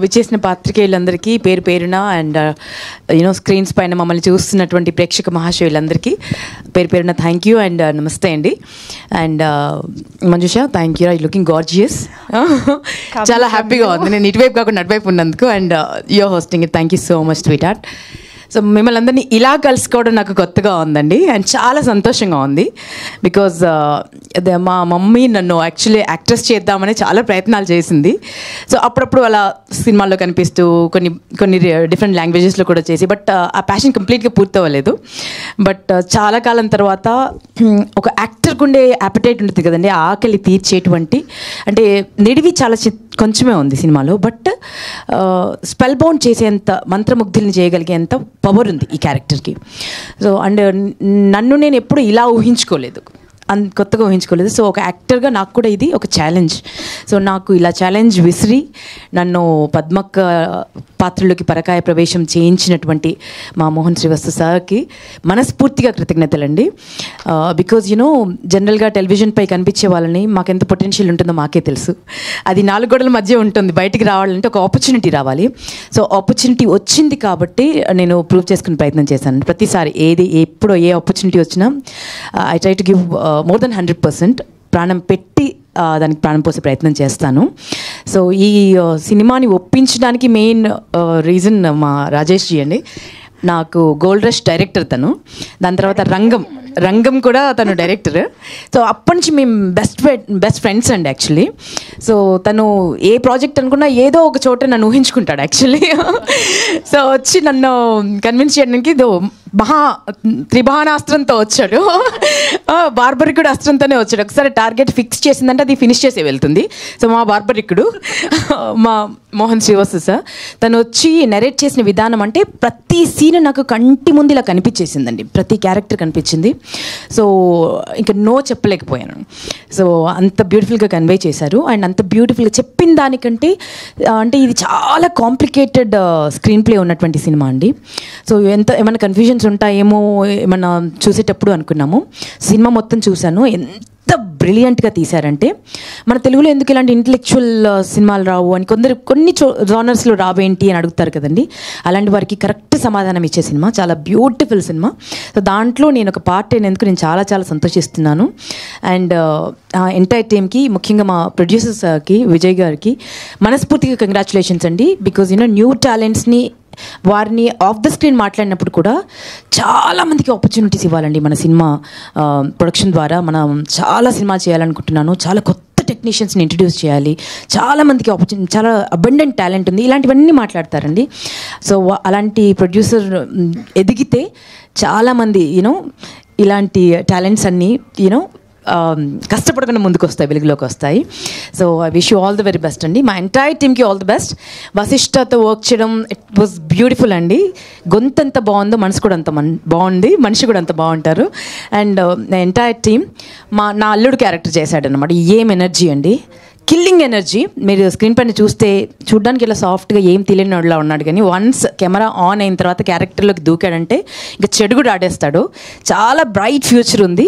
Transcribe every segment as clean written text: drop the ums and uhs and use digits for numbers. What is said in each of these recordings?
విచ్చేసిన పాత్రికేయులందరికీ పేరు పేరున అండ్ స్క్రీన్స్ పైన మమ్మల్ని చూస్తున్నటువంటి ప్రేక్షక మహాశయులందరికీ పేరు పేరున థ్యాంక్ యూ అండ్ నమస్తే అండి. And Manjusha, thank you, I looking gorgeous. చాలా హ్యాపీగా ఉంది నేను ఇటువైపు కాకుండా అటువైపు ఉన్నందుకు. And you're hosting it, thank you so much sweetheart. So మిమ్మల్ని అందరినీ ఇలా కలుసుకోవడం నాకు కొత్తగా ఉందండి అండ్ చాలా సంతోషంగా ఉంది. బికాజ్ మా మమ్మీ నన్ను యాక్చువల్లీ యాక్ట్రెస్ చేద్దామని చాలా ప్రయత్నాలు చేసింది. సో అప్పుడప్పుడు అలా సినిమాల్లో కనిపిస్తూ కొన్ని డిఫరెంట్ లాంగ్వేజెస్లో కూడా చేసి, బట్ ఆ ప్యాషన్ కంప్లీట్గా పూర్తవ్వలేదు. బట్ చాలా కాలం తర్వాత ఒక యాక్టర్కి ఉండే యాపిటైట్ ఉంటుంది కదండి, ఆకలి తీర్చేటువంటి, అంటే నిడివి చాలా కొంచెమే ఉంది సినిమాలో, బట్ స్పెల్ బౌండ్ చేసేంత, మంత్రముగ్ధుల్ని చేయగలిగేంత పవర్ ఉంది ఈ క్యారెక్టర్కి. సో అండ్ నన్ను నేను ఎప్పుడు ఇలా ఊహించుకోలేదు, కొత్తగా ఊహించుకోలేదు. సో ఒక యాక్టర్గా నాకు కూడా ఇది ఒక ఛాలెంజ్. సో నాకు ఇలా ఛాలెంజ్ విసిరి నన్ను పద్మక్క పాత్రలోకి పరకాయ ప్రవేశం చేయించినటువంటి మా మోహన్ శ్రీవస్తు సార్కి మనస్ఫూర్తిగా కృతజ్ఞతలండి. బికాజ్ జనరల్గా టెలివిజన్పై కనిపించే వాళ్ళని మాకెంత పొటెన్షియల్ ఉంటుందో మాకే తెలుసు. అది 4 గోడల మధ్య ఉంటుంది, బయటికి రావాలంటే ఒక ఆపర్చునిటీ రావాలి. సో ఆపర్చునిటీ వచ్చింది కాబట్టి నేను ప్రూవ్ చేసుకునే ప్రయత్నం చేశాను. ప్రతిసారి ఎప్పుడో ఏ ఆపర్చునిటీ వచ్చినా I try to give more than 100%, ప్రాణం పెట్టి దానికి ప్రాణం పోసే ప్రయత్నం చేస్తాను. సో ఈ సినిమాని ఒప్పించడానికి మెయిన్ రీజన్ మా రాజేష్ జీ అండి. నాకు గోల్డ్ రష్ డైరెక్టర్ తను, దాని తర్వాత రంగం కూడా తను డైరెక్టర్. సో అప్పటి నుంచి మేము బెస్ట్ ఫ్రెండ్స్ అండి యాక్చువల్లీ. సో తను ఏ ప్రాజెక్ట్ అనుకున్నా ఏదో ఒక చోట నన్ను ఊహించుకుంటాడు యాక్చువల్లీ. సో వచ్చి నన్ను కన్విన్స్ చేయడానికి త్రిబాణాస్త్రంతో వచ్చాడు, బార్బరికుడు అస్త్రంతోనే వచ్చాడు. ఒకసారి టార్గెట్ ఫిక్స్ చేసిందంటే అది ఫినిష్ చేసే వెళ్తుంది. సో మా బార్బరికుడు మా మోహన్ శ్రీవస్తు సార్, తను వచ్చి నెరేట్ చేసిన విధానం అంటే ప్రతి సీన్ నాకు కంటి ముందు ఇలా కనిపించేసిందండి, ప్రతి క్యారెక్టర్ కనిపించింది. సో ఇంకా నో చెప్పలేకపోయాను. సో అంత బ్యూటిఫుల్గా కన్వే చేశారు. అండ్ అంత బ్యూటిఫుల్గా చెప్పిన దానికంటే అంటే ఇది చాలా కాంప్లికేటెడ్ స్క్రీన్ ప్లే ఉన్నటువంటి సినిమా అండి. సో ఏమైనా కన్ఫ్యూజన్స్ ఉంటాయేమో ఏమన్నా చూసేటప్పుడు అనుకున్నాము. సినిమా మొత్తం చూశాను, ఎంత బ్రిలియంట్గా తీశారంటే, మన తెలుగులో ఎందుకు ఇలాంటి ఇంటలెక్చువల్ సినిమాలు రావు అని కొన్ని జానర్స్లో రావేంటి అని అడుగుతారు కదండి. అలాంటి వారికి కరెక్ట్ సమాధానం ఇచ్చే సినిమా, చాలా బ్యూటిఫుల్ సినిమా. సో దాంట్లో నేను ఒక పార్ట్ అయినందుకు నేను చాలా చాలా సంతోషిస్తున్నాను. అండ్ ఎంటైర్ టీమ్కి, ముఖ్యంగా మా ప్రొడ్యూసర్స్కి, విజయ్ గారికి మనస్ఫూర్తిగా కంగ్రాచులేషన్స్ అండి. బికాజ్ న్యూ టాలెంట్స్ని, వారిని ఆఫ్ ద స్క్రీన్ మాట్లాడినప్పుడు కూడా చాలామందికి ఆపర్చునిటీస్ ఇవ్వాలండి. మన సినిమా ప్రొడక్షన్ ద్వారా మనం చాలా సినిమా చేయాలనుకుంటున్నాను. చాలా కొత్త టెక్నీషియన్స్ని ఇంట్రడ్యూస్ చేయాలి, చాలామందికి ఆపర్చునిటీ, చాలా అబండెంట్ టాలెంట్ ఉంది, ఇలాంటివన్నీ మాట్లాడతారండి. సో అలాంటి ప్రొడ్యూసర్ ఎదిగితే చాలామంది ఇలాంటి టాలెంట్స్ అన్నీ కష్టపడకుండా ముందుకు వస్తాయి, వెలుగులోకి వస్తాయి. So I wish you all the very best అండి. మా ఎంటైర్ టీమ్కి ఆల్ ది బెస్ట్. వశిష్ఠతో వర్క్ చేయడం ఇట్ వాజ్ బ్యూటిఫుల్ అండి. గొంతు ఎంత బాగుందో మనసు కూడా అంత బాగుంది, మనిషి కూడా అంత బాగుంటారు. అండ్ ఎంటైర్ టీమ్, నా అల్లుడు క్యారెక్టర్ చేశాడనమాట. ఏం ఎనర్జీ అండి, కిల్లింగ్ ఎనర్జీ. మీరు స్క్రీన్ పైన చూడడానికి ఇలా సాఫ్ట్గా ఏం తెలియని వాడిలా ఉన్నాడు, కానీ వన్స్ కెమెరా ఆన్ అయిన తర్వాత క్యారెక్టర్లోకి దూకాడంటే ఇంకా చెడు కూడా ఆడేస్తాడు. చాలా బ్రైట్ ఫ్యూచర్ ఉంది.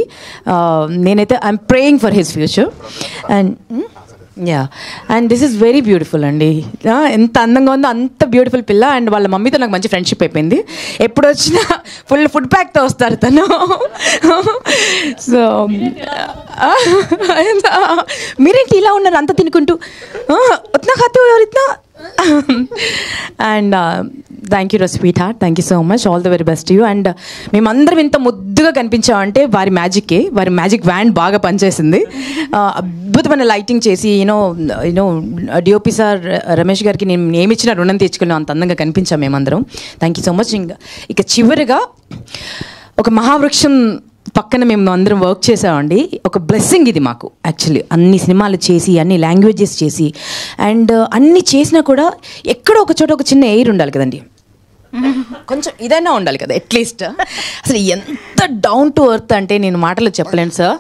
నేనైతే I'm praying for his future. And this is very beautiful అండి. ఎంత అందంగా ఉందో అంత బ్యూటిఫుల్ పిల్ల. అండ్ వాళ్ళ మమ్మీతో నాకు మంచి ఫ్రెండ్షిప్ అయిపోయింది. ఎప్పుడు వచ్చినా ఫుల్ ఫుడ్ ప్యాక్తో వస్తారు తను. సో మీరేంటి ఇలా ఉన్నారు అంత తినుకుంటూ, ఉత్నా ఖాతే ఎవరు ఇట్నా. And thank you sweetheart, thank you so much, all the very best you. And మేమందరం ఇంత ముద్దుగా కనిపించామంటే వారి మ్యాజిక్ వ్యాండ్ బాగా పనిచేసింది. అద్భుతమైన లైటింగ్ చేసి డిఓపి సార్ రమేష్ గారికి నేను ఏమిచ్చినా రుణం తీర్చుకున్నాం, అంత అందంగా కనిపించాం మేమందరం. Thank you so much. ఇక చివరిగా ఒక మహావృక్షం పక్కన మేము అందరం వర్క్ చేసామండి. ఒక బ్లెస్సింగ్ ఇది మాకు యాక్చువల్లీ. అన్ని సినిమాలు చేసి, అన్ని లాంగ్వేజెస్ చేసి, అండ్ అన్ని చేసినా కూడా ఎక్కడో ఒక చోట ఒక చిన్న ఎయిర్ ఉండాలి కదండి, కొంచెం ఇదైనా ఉండాలి కదా అట్లీస్ట్. అసలు ఎంత డౌన్ టు ఎర్త్ అంటే నేను మాటలో చెప్పలేను sir.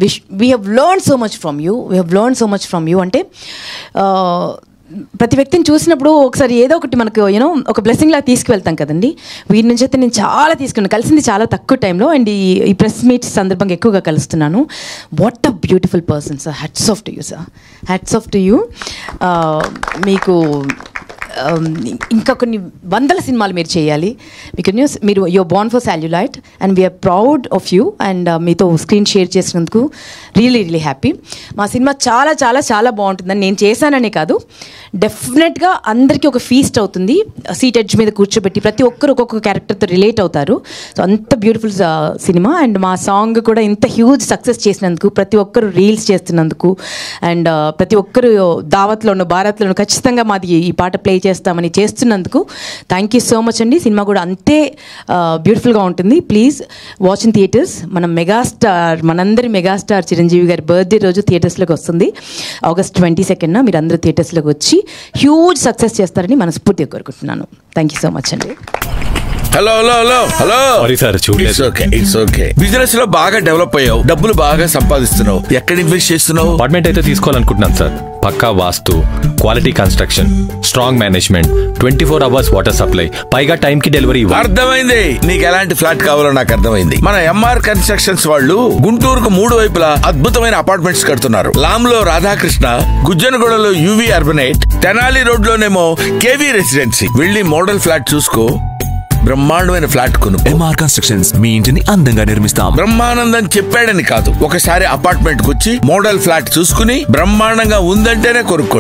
We have learn so much from you. అంటే ప్రతి వ్యక్తిని చూసినప్పుడు ఒకసారి ఏదో ఒకటి మనకు ఒక బ్లెస్సింగ్ లాగా తీసుకువెళ్తాం కదండి. వీరి నుంచి అయితే నేను చాలా తీసుకున్నాను, కలిసింది చాలా తక్కువ టైంలో. అండ్ ఈ ప్రెస్ మీట్ సందర్భంగా ఎక్కువగా కలుస్తున్నాను. What a beautiful person sir. Hats off to you sir, hats off to you. మీకు ఇంకా కొన్ని వందల సినిమాలు మీరు చేయాలి. బికాస్ మీరు you're born for celluloid and we are proud of you. And మీతో స్క్రీన్ షేర్ చేసినందుకు రియలీ హ్యాపీ. మా సినిమా చాలా చాలా చాలా బాగుంటుందని నేను చేశాననే కాదు, డెఫినెట్గా అందరికీ ఒక ఫీస్ట్ అవుతుంది. సీట్ ఎడ్జ్ మీద కూర్చోబెట్టి ప్రతి ఒక్కరు ఒక్కొక్క క్యారెక్టర్తో రిలేట్ అవుతారు. సో అంత బ్యూటిఫుల్ సినిమా. అండ్ మా సాంగ్ కూడా ఇంత హ్యూజ్ సక్సెస్ చేసినందుకు, ప్రతి ఒక్కరు రీల్స్ చేస్తున్నందుకు, అండ్ ప్రతి ఒక్కరు దావత్లోను భారత్లోను ఖచ్చితంగా మాది ఈ పాట ప్లే చేస్తామని చేస్తున్నందుకు థ్యాంక్ యూ సో మచ్ అండి. సినిమా కూడా అంతే బ్యూటిఫుల్గా ఉంటుంది. Please watch in theatres. మన మెగాస్టార్, మనందరి మెగాస్టార్ చిరంజీవి గారి బర్త్డే రోజు థియేటర్స్లోకి వస్తుంది August 22nd. మీరు అందరూ థియేటర్స్లోకి వచ్చి హ్యూజ్ సక్సెస్ చేస్తారని మనస్ఫూర్తిగా కోరుకుంటున్నాను. థ్యాంక్ యూ సో మచ్ అండి. Hello sorry sir, it's okay. Business లో బాగా డెవలప్ అయ్యావు, డబ్బులు బాగా సంపాదిస్తున్నావు. ఎక్కడ ఇన్వెస్ట్ చేస్తున్నావు? అపార్ట్మెంట్ అయితే తీసుకోవాలనుకుంటున్నాను సార్. పక్కా vastu, quality construction, strong management, 24 hours water supply, పైగా టైం కి డెలివరీ. అర్థమైంది నీకు ఎలాంటి ఫ్లాట్ కావాలో. నాకు అర్థమైంది. మన ఎంఆర్ కన్స్ట్రక్షన్స్ వాళ్ళు గుంటూరుకు 3 వైపులా అద్భుతమైన అపార్ట్మెంట్స్ కడుతున్నారు. లామ్ లో రాధాకృష్ణ, గుజ్జనగూడలో యువి అర్బనైట్, తెనాలి రోడ్ లోనేమో కేవీ రెసిడెన్సీ. వెళ్ళి మోడల్ ఫ్లాట్ చూసుకో, బ్రహ్మాండమైన ఫ్లాట్ కొను. ఎంఆర్ కన్స్ట్రక్షన్స్ మీ ఇంటిని అందంగా నిర్మిస్తాం. బ్రహ్మానందం చెప్పాడని కాదు, ఒకసారి అపార్ట్మెంట్ కు వచ్చి మోడల్ ఫ్లాట్ చూసుకుని బ్రహ్మాండంగా ఉందంటేనే కొనుక్కో.